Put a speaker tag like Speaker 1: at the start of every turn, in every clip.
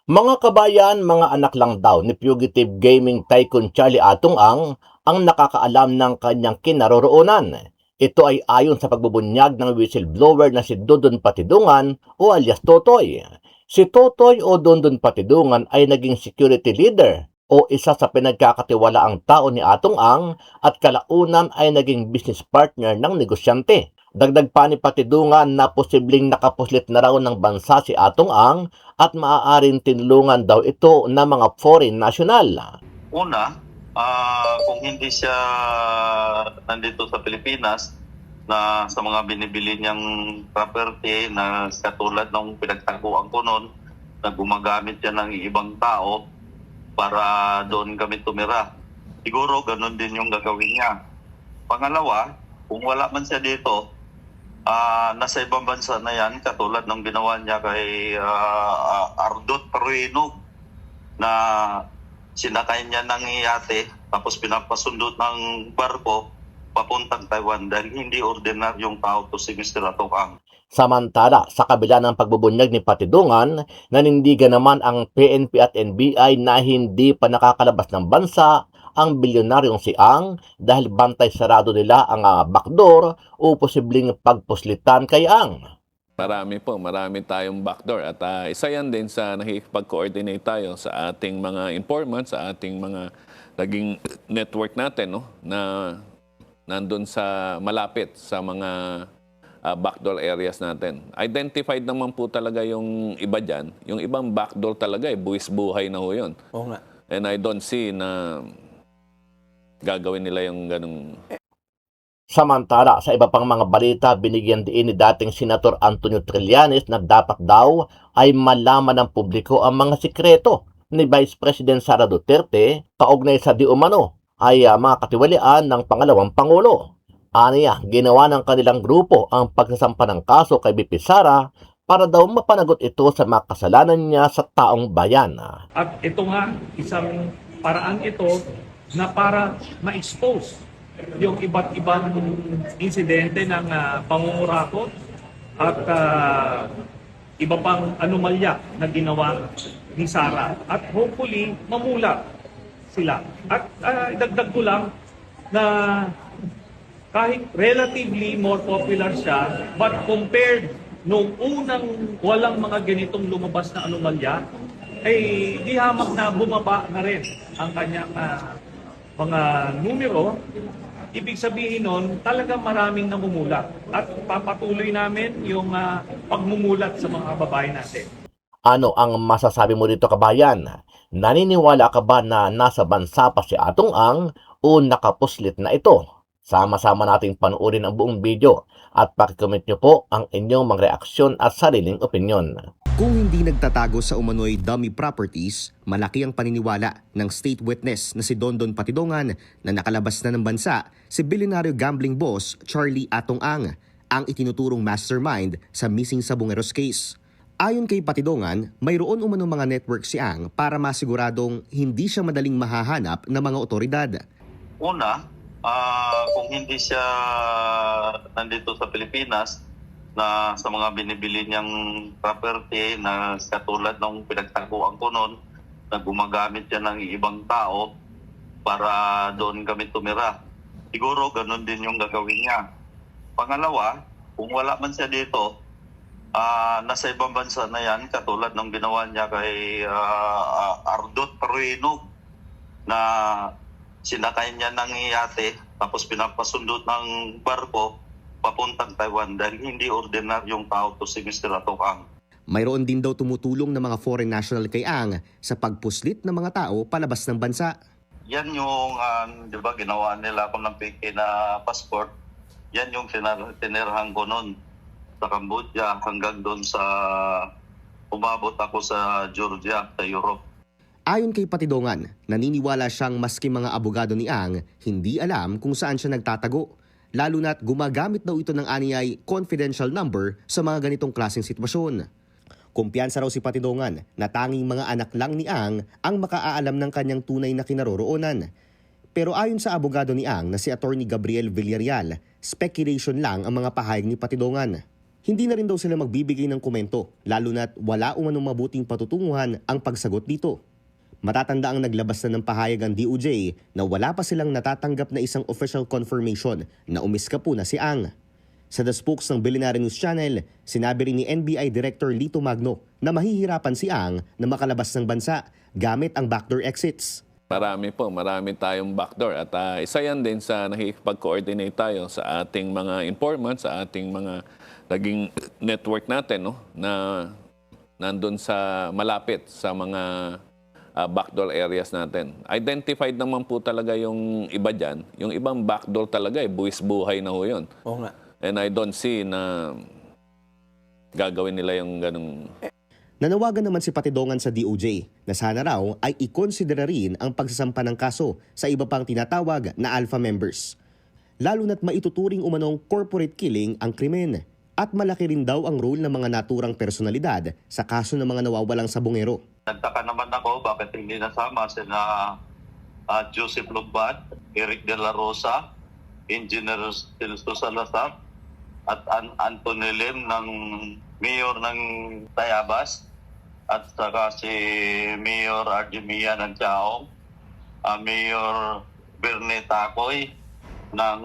Speaker 1: Mga kabayan, mga anak lang daw ni fugitive gaming tycoon Charlie Atong ang nakakaalam ng kanyang kinaroroonan. Ito ay ayon sa pagbubunyag ng whistleblower na si Dondon Patidungan o alias Totoy. Si Totoy o Dondon Patidungan ay naging security leader o isa sa pinagkakatiwalaang tao ni Atong at kalaunan ay naging business partner ng negosyante. Dagdag pa ni Patidungan na posibleng nakapuslit na raw ng bansa si Atong at maaaring tinulungan daw ito ng mga foreign national.
Speaker 2: Una, kung hindi siya nandito sa Pilipinas, na sa mga binibili niyang property na katulad ng pinagtaguan ko noon, na gumagamit siya ng ibang tao para doon kami tumira. Siguro ganun din yung gagawin niya. Pangalawa, kung wala man siya dito, nasa ibang bansa na yan, katulad ng ginawa niya kay Ardot Paruino, na sinakay niya ng yate tapos pinapasundot ng barko papuntang Taiwan dahil hindi ordinaryong tao to si Mr. Atong.
Speaker 1: Samantala, sa kabila ng pagbubunyag ni Patidungan, nanindigan naman ang PNP at NBI na hindi pa nakakalabas ng bansa ang bilyonaryong si Ang dahil bantay sarado nila ang backdoor o posibleng pagpuslitan kay Ang.
Speaker 3: Marami tayong backdoor at isa yan din sa nakikipag-coordinate tayo sa ating mga informants, sa ating mga naging network natin, no, na nandun sa malapit sa mga backdoor areas natin. Identified naman po talaga yung iba dyan. Yung ibang backdoor talaga, buwis buhay na ho yun.
Speaker 4: Oo nga.
Speaker 3: And I don't see na gagawin nila yung ganung.
Speaker 1: Samantala, sa iba pang mga balita, binigyan din ni dating Senator Antonio Trillanes na dapat daw ay malaman ng publiko ang mga sikreto ni Vice President Sara Duterte kaugnay sa di umano ay mga katiwalian ng pangalawang Pangulo. Aniya, ginawa ng kanilang grupo ang pagsasampa ng kaso kay BP Sara para daw mapanagot ito sa mga kasalanan niya sa taong bayan.
Speaker 5: At ito nga, isang paraan ito na para ma-expose yung iba't ibang insidente ng pangungurakot at iba pang anomalya na ginawa ni Sara. At hopefully, mamula sila. At idagdag ko lang na kahit relatively more popular siya, but compared nung unang walang mga ganitong lumabas na anomalya, ay di hamak na bumaba na rin ang kanyang mga numero. Ibig sabihin nun, talagang maraming namumulat. At papatuloy namin yung pagmumulat sa mga babae natin.
Speaker 1: Ano ang masasabi mo dito, kabayan? Naniniwala ka ba na nasa bansa pa si Atong o nakapuslit na ito? Sama-sama nating panuorin ang buong video at pakicomment nyo po ang inyong mga reaksyon at sariling opinyon.
Speaker 6: Kung hindi nagtatago sa umano'y dummy properties, malaki ang paniniwala ng state witness na si Dondon Patidungan na nakalabas na ng bansa si bilyonaryo gambling boss Charlie Atong ang itinuturong mastermind sa missing Sabongeros case. Ayon kay Patidungan, mayroon umanong mga network si Ang para masiguradong hindi siya madaling mahahanap ng mga otoridad.
Speaker 2: Una, kung hindi siya nandito sa Pilipinas, na sa mga binibili niyang property na katulad ng pinagtaguan ko noon, na gumagamit siya ng ibang tao para doon kami tumira. Siguro ganun din yung gagawin niya. Pangalawa, kung wala man siya dito, nasa ibang bansa na yan, katulad ng ginawa niya kay Ardot Paruino, na sinakay niya ng yate tapos pinapasundot ng barko papuntang Taiwan dahil hindi ordinaryong tao to si Mr. Atong.
Speaker 6: Mayroon din daw tumutulong ng mga foreign national kay Ang sa pagpuslit ng mga tao palabas ng bansa.
Speaker 2: Yan yung, di ba, ginawa nila ako ng fake na passport. Yan yung tinirahan ko noon sa Cambodia hanggang doon sa umabot ako sa Georgia, sa Europe.
Speaker 6: Ayon kay Patidungan, naniniwala siyang maski mga abogado ni Ang hindi alam kung saan siya nagtatago. Lalo na't gumagamit daw ito ng aniyay confidential number sa mga ganitong klaseng sitwasyon. Kumpiyansa raw si Patidungan na tanging mga anak lang ni Ang makaalam ng kanyang tunay na kinaroroonan. Pero ayon sa abogado ni Ang na si Attorney Gabriel Villarreal, speculation lang ang mga pahayag ni Patidungan. Hindi na rin daw sila magbibigay ng komento, lalo na't wala umanong mabuting patutunguhan ang pagsagot dito. Matatanda ang naglabas na ng pahayag ang DOJ na wala pa silang natatanggap na isang official confirmation na umiskapo na si Ang. Sa The Spokes ng Billionaire News Channel, sinabi rin ni NBI Director Lito Magno na mahihirapan si Ang na makalabas ng bansa gamit ang backdoor exits.
Speaker 3: Marami tayong backdoor at isa yan din sa nakikipag-coordinate tayo sa ating mga informants, sa ating mga naging network natin, no, na nandun sa malapit sa mga backdoor areas natin. Identified naman po talaga yung iba dyan. Yung ibang backdoor talaga, buwis buhay na ho yun.
Speaker 4: Oo nga.
Speaker 3: And I don't see na gagawin nila yung ganung.
Speaker 6: Nanawagan naman si Patidongan sa DOJ na sana raw ay ikonsidera rin ang pagsasampa ng kaso sa iba pang tinatawag na alpha members. Lalo na't maituturing umanong corporate killing ang krimen at malaki rin daw ang role ng mga naturang personalidad sa kaso ng mga nawawalang sabongero.
Speaker 2: Nagtaka naman ako bakit hindi nasama sina Joseph Lugbat, Eric De La Rosa, Engineer Celso Salazar, at Anthony Lim ng Mayor ng Tayabas, at saka si Mayor Argemia ng Chaong, Mayor Bernie Tacoy ng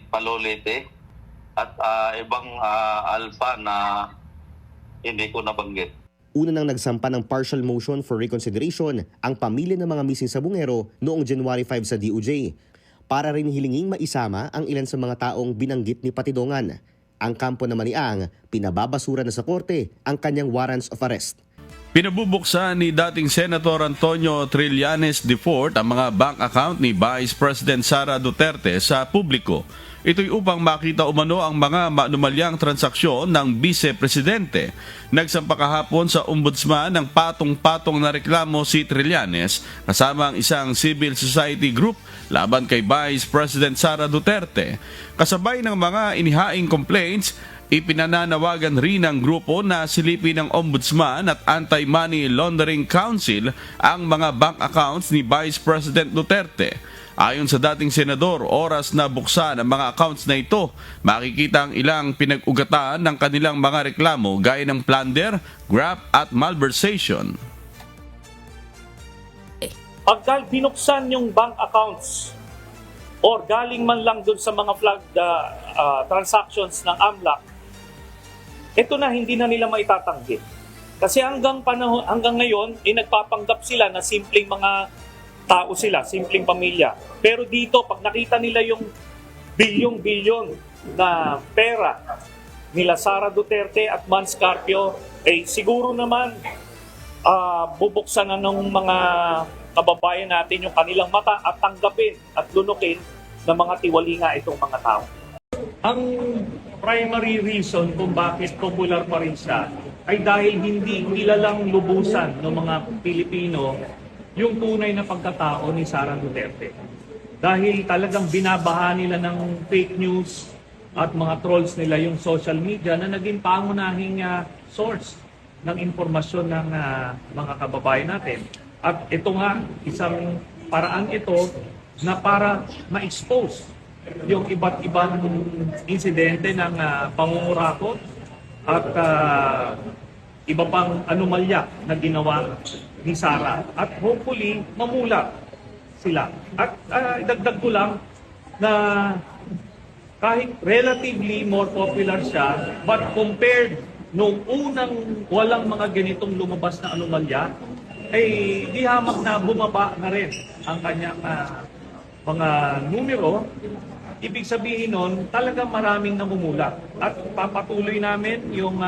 Speaker 2: Palolete, at ibang alpha na hindi ko nabanggit.
Speaker 6: Una nang nagsampa ng partial motion for reconsideration ang pamilya ng mga missing sabongero noong January 5 sa DOJ para rin hilinging maisama ang ilan sa mga taong binanggit ni Patidongan. Ang kampo naman ni Ang, pinababasura na sa korte ang kanyang warrants of arrest.
Speaker 7: Pinabubuksan ni dating Senator Antonio Trillanes IV ang mga bank account ni Vice President Sara Duterte sa publiko. Ito'y upang makita umano ang mga maanumalyang transaksyon ng Vice-Presidente. Nagsampa kahapon sa Ombudsman ng patong-patong na reklamo si Trillanes kasama ang isang civil society group laban kay Vice President Sara Duterte. Kasabay ng mga inihaing complaints, ipinananawagan rin ng grupo na silipin ng Ombudsman at Anti-Money Laundering Council ang mga bank accounts ni Vice President Duterte. Ayon sa dating senador, oras na buksan ang mga accounts na ito, makikita ang ilang pinag-ugatan ng kanilang mga reklamo gaya ng plunder, graft at malversation.
Speaker 5: Pagka binuksan yung bank accounts or galing man lang dun sa mga flagged transactions ng AMLAC, ito na hindi na nila maitatanggi. Kasi hanggang ngayon, nagpapanggap sila na simpleng mga tao sila, simpleng pamilya. Pero dito, pag nakita nila yung bilyong-bilyon na pera nila Sara Duterte at Mans Carpio, siguro naman bubuksan na ng mga kababayan natin yung kanilang mata at tanggapin at lunukin ng mga tiwalinga itong mga tao. Ang primary reason kung bakit popular pa rin siya ay dahil hindi kilalang lubusan ng mga Pilipino yung tunay na pagkatao ni Sara Duterte. Dahil talagang binabaha nila ng fake news at mga trolls nila yung social media na naging pangunahing source ng impormasyon ng mga kababayan natin. At ito nga, isang paraan ito na para ma-expose yung iba't ibang insidente ng pangungurakot at iba pang anomalya na ginawa ni Sara, at hopefully mamulat sila. At idagdag ko lang na kahit relatively more popular siya, but compared nung unang walang mga ganitong lumabas na anomalya, ay di hamak na bumaba na rin ang kanyang mga numero. Ibig sabihin nun, talagang maraming namumulat. At papatuloy namin yung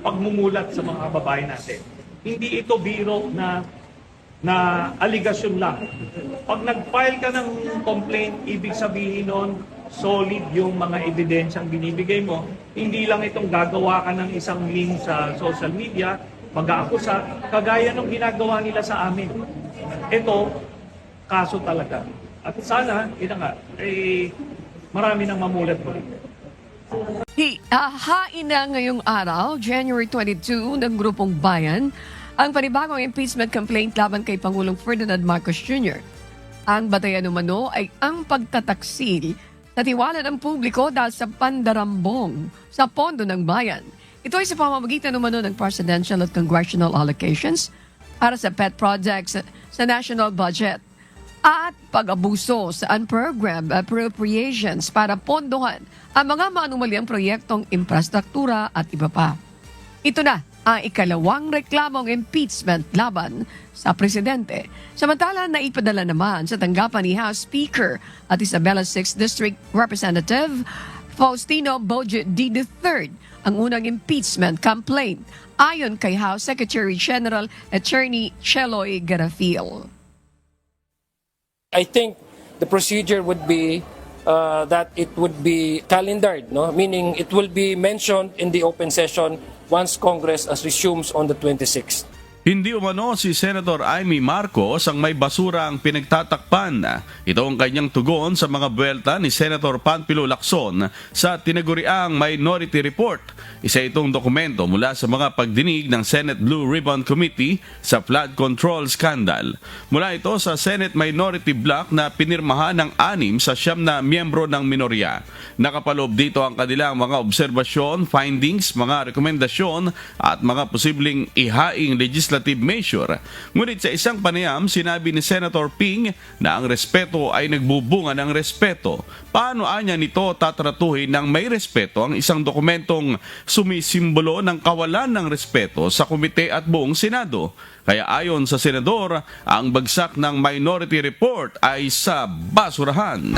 Speaker 5: pagmumulat sa mga babae natin. Hindi ito biro na aligasyon lang. Pag nag-file ka ng complaint, ibig sabihin nun, solid yung mga ebidensyang binibigay mo. Hindi lang itong gagawa ka ng isang link sa social media, mag-aakusa, kagaya ng ginagawa nila sa amin. Ito, kaso talaga. At sana, marami nang mamulat mo rin.
Speaker 8: Hain na ngayong araw, January 22, ng Grupong Bayan, ang panibagong impeachment complaint laban kay Pangulong Ferdinand Marcos Jr. Ang batayan umano ay ang pagtataksil sa sa tiwala ng publiko dahil sa pandarambong sa pondo ng bayan. Ito ay sa pamamagitan umano ng presidential at congressional allocations para sa pet projects sa national budget at pag-abuso sa unprogrammed appropriations para pondohan ang mga maanumalyang proyektong infrastruktura at iba pa. Ito na ang ikalawang reklamong impeachment laban sa presidente. Samantala, naipadala naman sa tanggapan ni House Speaker at Isabela 6th District Representative Faustino Boje D. III ang unang impeachment complaint ayon kay House Secretary General Attorney Cheloy Garafil.
Speaker 4: I think the procedure would be that it would be calendared, no? Meaning it will be mentioned in the open session once Congress resumes on the 26th.
Speaker 7: Hindi umano si Senator Amy Marcos ang may basura ang pinagtatakpan. Ito ang kanyang tugon sa mga buwelta ni Senator Panfilo Lacson sa tinaguriang Minority Report. Isa itong dokumento mula sa mga pagdinig ng Senate Blue Ribbon Committee sa flood control scandal. Mula ito sa Senate Minority Block na pinirmahan ng 6 sa 9 na miyembro ng minorya. Nakapaloob dito ang kanilang mga obserbasyon, findings, mga rekomendasyon at mga posibleng ihaing legislative measure. Ngunit sa isang panayam, sinabi ni Senator Ping na ang respeto ay nagbubunga ng respeto. Paano anya nito tatratuhin ng may respeto ang isang dokumentong sumisimbolo ng kawalan ng respeto sa komite at buong Senado? Kaya ayon sa senador, ang bagsak ng Minority Report ay sa basurahan.